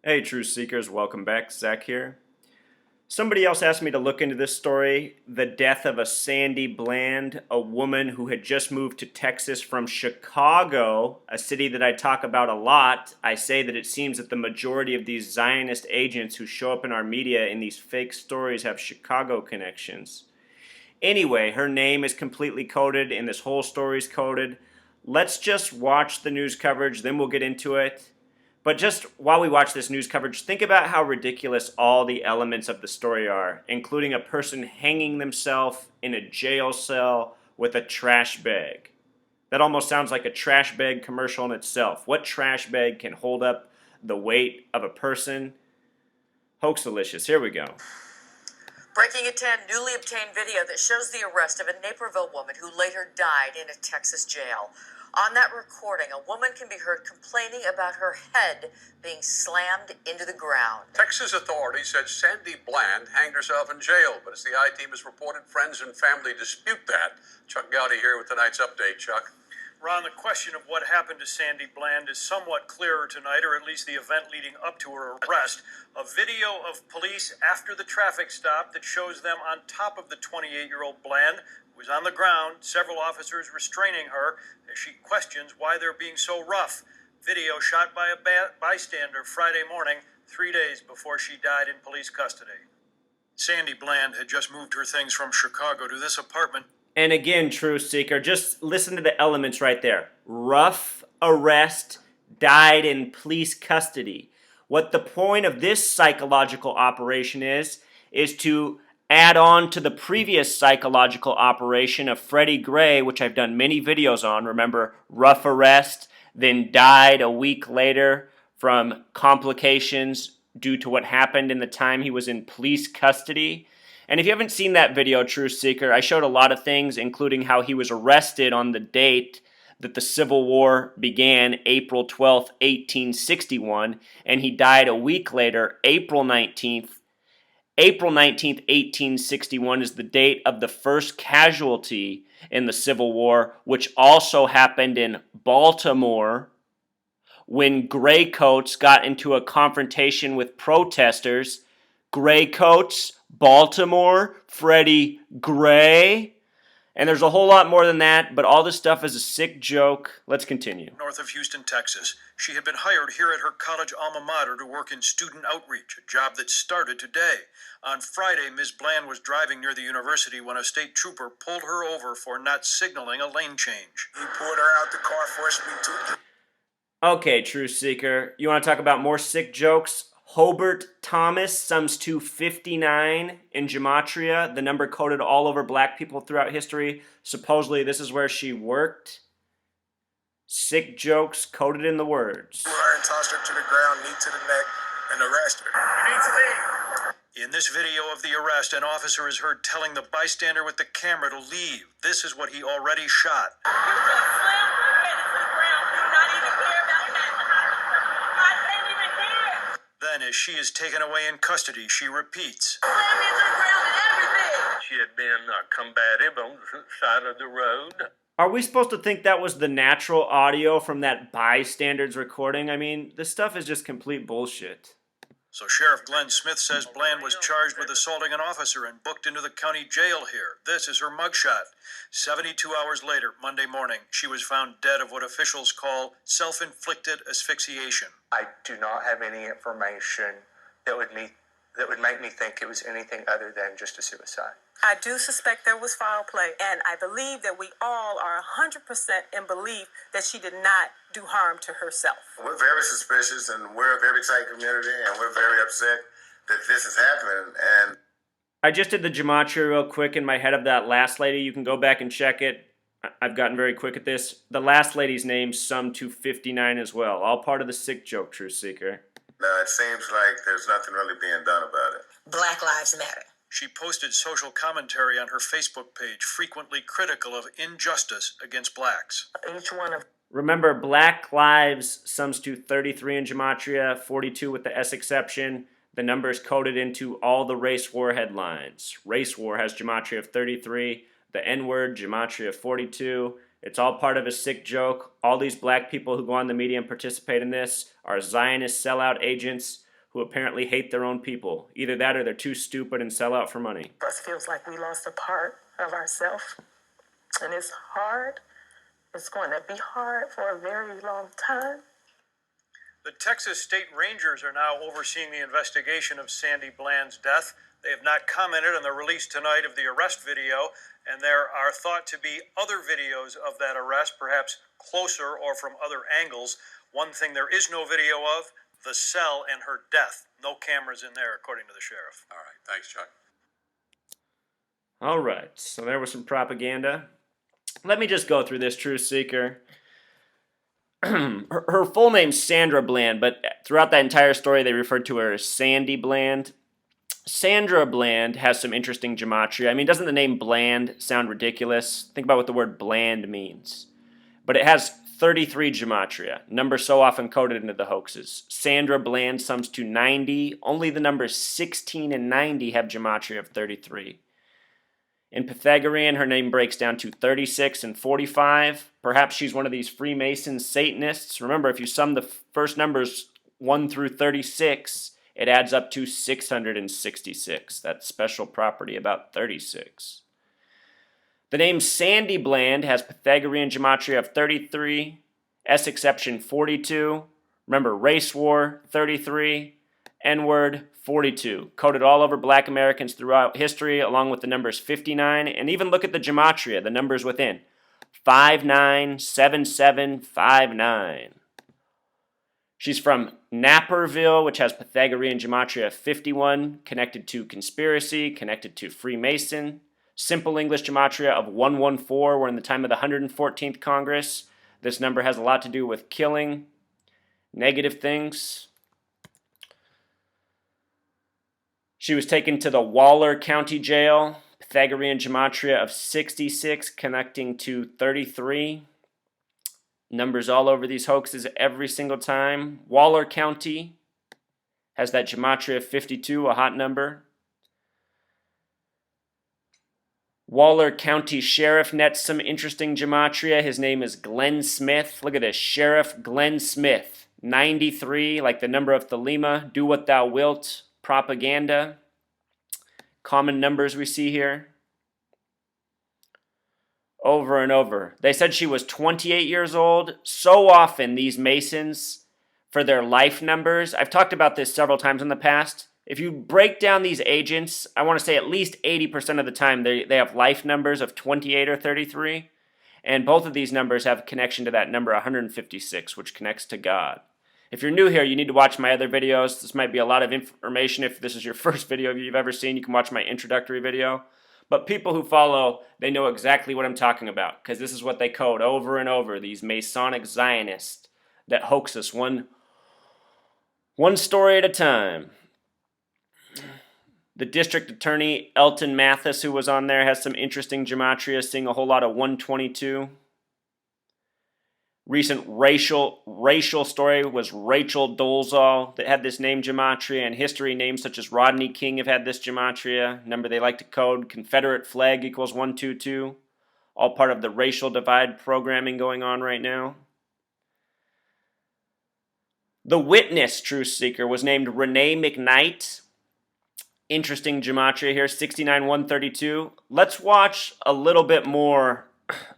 Hey, Truth Seekers, welcome back. Zach here. Somebody else asked me to look into this story, the death of a Sandy Bland, a woman who had just moved to Texas from Chicago, a city that I talk about a lot. I say that it seems that the majority of these Zionist agents who show up in our media in these fake stories have Chicago connections. Anyway, her name is completely coded and this whole story's coded. Let's just watch the news coverage, then we'll get into it. But just while we watch this news coverage, think about how ridiculous all the elements of the story are, including a person hanging themselves in a jail cell with a trash bag. That almost sounds like a trash bag commercial in itself. What trash bag can hold up the weight of a person? Hoax delicious. Here we go. Breaking at 10, newly obtained video that shows the arrest of a Naperville woman who later died in a Texas jail. On that recording, a woman can be heard complaining about her head being slammed into the ground. Texas authorities said Sandy Bland hanged herself in jail, but as the I-Team has reported, friends and family dispute that. Chuck Gowdy here with tonight's update. Chuck. Ron, the question of what happened to Sandy Bland is somewhat clearer tonight, or at least the event leading up to her arrest. A video of police after the traffic stop that shows them on top of the 28-year-old Bland, who is on the ground, several officers restraining her as she questions why they're being so rough. Video shot by a bystander Friday morning, 3 days before she died in police custody. Sandy Bland had just moved her things from Chicago to this apartment. And again, Truth Seeker, just listen to the elements right there. Rough arrest, died in police custody. What the point of this psychological operation is to add on to the previous psychological operation of Freddie Gray, which I've done many videos on. Remember, rough arrest, then died a week later from complications due to what happened in the time he was in police custody. And if you haven't seen that video, Truth Seeker, I showed a lot of things, including how he was arrested on the date that the Civil War began, April 12th, 1861, and he died a week later, April 19th. April 19th, 1861 is the date of the first casualty in the Civil War, which also happened in Baltimore when graycoats got into a confrontation with protesters. Graycoats, Baltimore, Freddie Gray. And there's a whole lot more than that, but all this stuff is a sick joke. Let's continue. North of Houston, Texas. She had been hired here at her college alma mater to work in student outreach, a job that started today. On Friday, Ms. Bland was driving near the university when a state trooper pulled her over for not signaling a lane change. He pulled her out the car, forced me to. Okay, Truth Seeker, you want to talk about more sick jokes? Hobart Thomas sums to 59 in gematria, the number coded all over black people throughout history. Supposedly, this is where she worked. Sick jokes coded in the words. Pulled her and tossed her to the ground, knee to the neck, and arrested her. You need to leave. In this video of the arrest, an officer is heard telling the bystander with the camera to leave. This is what he already shot. You just slammed her head into the ground. Do not even care about that. I can't even hear. Then, as she is taken away in custody, she repeats. Slammed me into the ground and everything. She had been combative on the side of the road. Are we supposed to think that was the natural audio from that bystander's recording? I mean, this stuff is just complete bullshit. So Sheriff Glenn Smith says Bland was charged with assaulting an officer and booked into the county jail here. This is her mugshot. 72 hours later, Monday morning, she was found dead of what officials call self-inflicted asphyxiation. I do not have any information that would make me think it was anything other than just a suicide. I do suspect there was foul play, and I believe that we all are 100% in belief that she did not do harm to herself. We're very suspicious, and we're a very tight community, and we're very upset that this has happened. And I just did the gematria real quick in my head of that last lady. You can go back and check it. I've gotten very quick at this. The last lady's name summed to 59 as well. All part of the sick joke, Truth Seeker. now it seems like there's nothing really being done about it. Black Lives Matter. She posted social commentary on her Facebook page, frequently critical of injustice against blacks. Each one of Remember, Black Lives sums to 33 in gematria, 42 with the S exception. The number is coded into all the race war headlines. Race war has gematria of 33. The N-word, gematria of 42. It's all part of a sick joke. All these black people who go on the media and participate in this are Zionist sellout agents who apparently hate their own people. Either that or they're too stupid and sell out for money. Us feels like we lost a part of ourselves, and it's hard. It's going to be hard for a very long time. The Texas State Rangers are now overseeing the investigation of Sandy Bland's death. They have not commented on the release tonight of the arrest video, and there are thought to be other videos of that arrest, perhaps closer or from other angles. One thing there is no video of, the cell and her death. No cameras in there, according to the sheriff. All right. Thanks, Chuck. All right, so there was some propaganda. Let me just go through this, Truth Seeker. Her full name's Sandra Bland, but throughout that entire story they referred to her as Sandy Bland. Sandra Bland has some interesting gematria. I mean, doesn't the name Bland sound ridiculous? Think about what the word bland means. But it has 33 gematria, number so often coded into the hoaxes. Sandra Bland sums to 90. Only the numbers 16 and 90 have gematria of 33. In Pythagorean, her name breaks down to 36 and 45. Perhaps she's one of these Freemason Satanists. Remember, if you sum the first numbers 1 through 36, it adds up to 666. That special property about 36. The name Sandy Bland has Pythagorean gematria of 33, S-exception 42. Remember, race war 33, N-word 42. Coded all over black Americans throughout history, along with the numbers 59. And even look at the gematria, the numbers within. 597759. She's from Naperville, which has Pythagorean gematria of 51, connected to conspiracy, connected to Freemason. Simple English gematria of 114. We're in the time of the 114th Congress. This number has a lot to do with killing, negative things. She was taken to the Waller County Jail, Pythagorean gematria of 66, connecting to 33. Numbers all over these hoaxes every single time. Waller County has that gematria of 52, a hot number. Waller County Sheriff nets some interesting gematria. His name is Glenn Smith. Look at this, Sheriff Glenn Smith. 93, like the number of Thelema. Do what thou wilt. Propaganda. Common numbers we see here. Over and over. They said she was 28 years old. So often these Masons, for their life numbers, I've talked about this several times in the past. If you break down these agents, I want to say at least 80% of the time they have life numbers of 28 or 33. And both of these numbers have connection to that number 156, which connects to God. If you're new here, you need to watch my other videos. This might be a lot of information. If this is your first video you've ever seen, you can watch my introductory video. But people who follow, they know exactly what I'm talking about, because this is what they code over and over, these Masonic Zionists that hoax us one story at a time. The district attorney, Elton Mathis, who was on there, has some interesting gematria, seeing a whole lot of 122. Recent racial story was Rachel Dolezal that had this name gematria, and history names such as Rodney King have had this gematria. Number they like to code, Confederate flag equals 122. All part of the racial divide programming going on right now. The witness, Truth Seeker, was named Renee McKnight. Interesting gematria here, 69-132. Let's watch a little bit more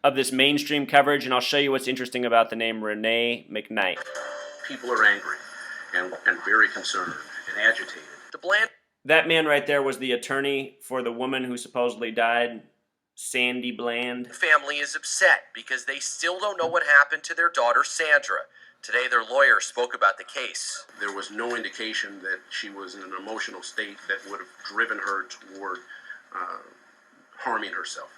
of this mainstream coverage, and I'll show you what's interesting about the name Renee McKnight. People are angry and very concerned and agitated. That man right there was the attorney for the woman who supposedly died, Sandy Bland. The family is upset because they still don't know what happened to their daughter, Sandra. Today, their lawyer spoke about the case. There was no indication that she was in an emotional state that would have driven her toward harming herself.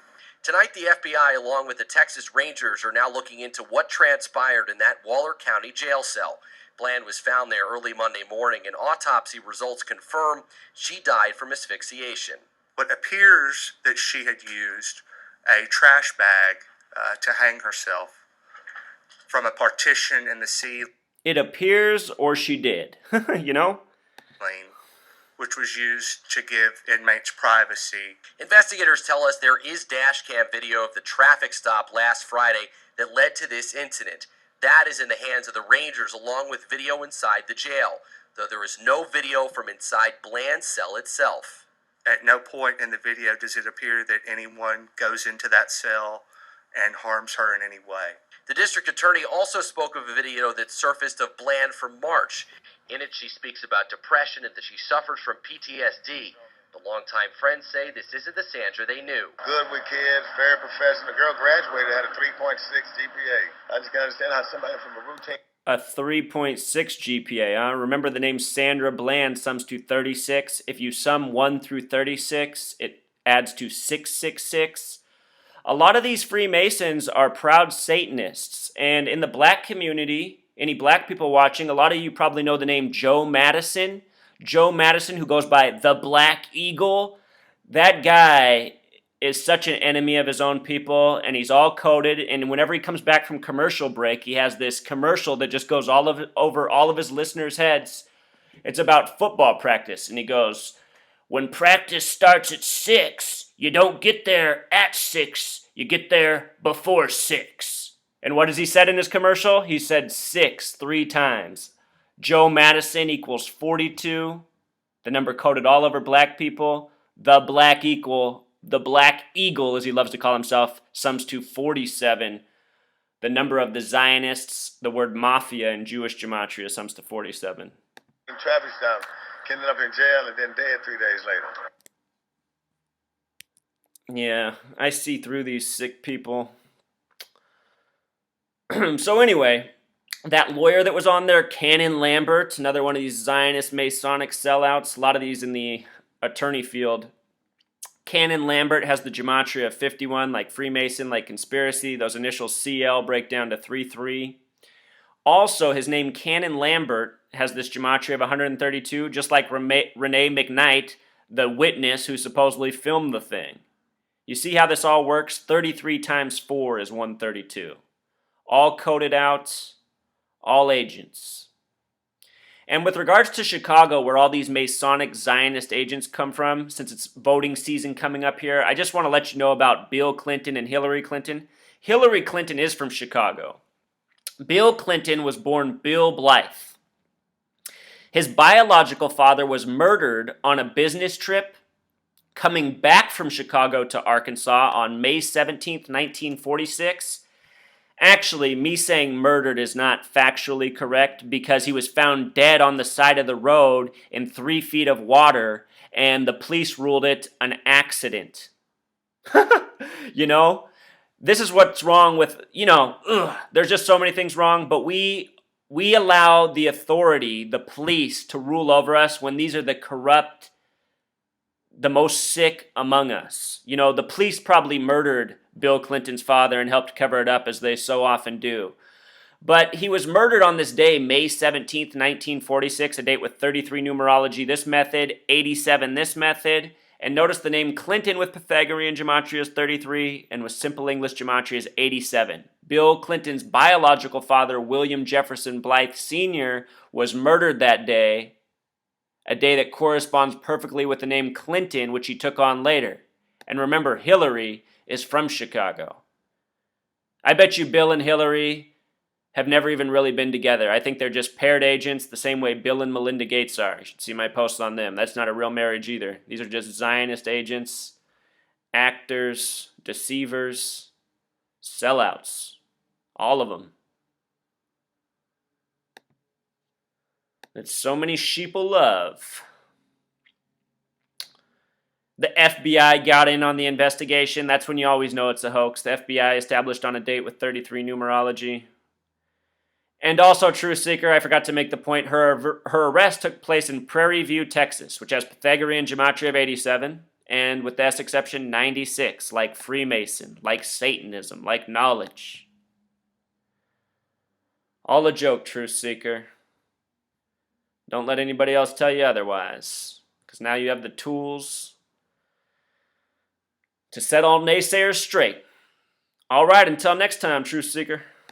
Tonight, the FBI, along with the Texas Rangers, are now looking into what transpired in that Waller County jail cell. Bland was found there early Monday morning, and autopsy results confirm she died from asphyxiation. It appears that she had used a trash bag to hang herself from a partition in the ceiling. It appears, or she did, you know? Which was used to give inmates privacy. Investigators tell us there is dash cam video of the traffic stop last Friday that led to this incident. That is in the hands of the Rangers, along with video inside the jail. though there is no video from inside Bland's cell itself. At no point in the video does it appear that anyone goes into that cell and harms her in any way. The district attorney also spoke of a video that surfaced of Bland from March. In it, she speaks about depression and that she suffers from PTSD. The longtime friends say this isn't the Sandra they knew. Good with kids, very professional. The girl graduated, had a 3.6 GPA. I just can't understand how somebody from a routine... A 3.6 GPA, huh? Remember the name Sandra Bland sums to 36. If you sum 1 through 36, it adds to 666. A lot of these Freemasons are proud Satanists. And in the black community, any black people watching, a lot of you probably know the name Joe Madison. Joe Madison, who goes by the Black Eagle. That guy is such an enemy of his own people, and he's all coded, and whenever he comes back from commercial break, he has this commercial that just goes over all of his listeners' heads. It's about football practice, and he goes, when practice starts at 6, you don't get there at 6, you get there before 6. And what has he said in his commercial? He said 6 3 times. Joe Madison equals 42, the number coded all over black people. The Black Eagle, as he loves to call himself, sums to 47. The number of the Zionists, the word mafia in Jewish gematria, sums to 47. Traffic stop, ended up in jail and then dead 3 days later. Yeah, I see through these sick people. So anyway, that lawyer that was on there, Cannon Lambert, another one of these Zionist Masonic sellouts, a lot of these in the attorney field. Cannon Lambert has the gematria of 51, like Freemason, like conspiracy. Those initials CL break down to 33. Also, his name Cannon Lambert has this gematria of 132, just like Renee McKnight, the witness who supposedly filmed the thing. You see how this all works? 33 times 4 is 132. All coded out, all agents. And with regards to Chicago, where all these Masonic Zionist agents come from, since it's voting season coming up here, I just want to let you know about Bill Clinton and Hillary Clinton. Hillary Clinton is from Chicago. Bill Clinton was born Bill Blythe. His biological father was murdered on a business trip coming back from Chicago to Arkansas on May 17th, 1946. Actually, me saying murdered is not factually correct because he was found dead on the side of the road in 3 feet of water, and the police ruled it an accident. You know, this is what's wrong with, there's just so many things wrong, but we allow the authority, the police, to rule over us when these are the corrupt, the most sick among us. You know, the police probably murdered Bill Clinton's father and helped cover it up, as they so often do. But he was murdered on this day, May 17th, 1946, a date with 33 numerology, this method, 87 this method. And notice the name Clinton with Pythagorean gematria is 33 and with simple English gematria is 87. Bill Clinton's biological father, William Jefferson Blythe Sr., was murdered that day, a day that corresponds perfectly with the name Clinton, which he took on later. And remember, Hillary is from Chicago. I bet you Bill and Hillary have never even really been together. I think they're just paired agents, the same way Bill and Melinda Gates are. You should see my posts on them. That's not a real marriage either. These are just Zionist agents, actors, deceivers, sellouts. All of them. That so many sheeple love. The FBI got in on the investigation. That's when you always know it's a hoax. The FBI established on a date with 33 numerology. And also, True Seeker, I forgot to make the point, her arrest took place in Prairie View, Texas, which has Pythagorean gematria of 87, and with the S exception, 96, like Freemason, like Satanism, like knowledge. All a joke, True Seeker. Don't let anybody else tell you otherwise, because now you have the tools to set all naysayers straight. All right, until next time, Truth Seeker.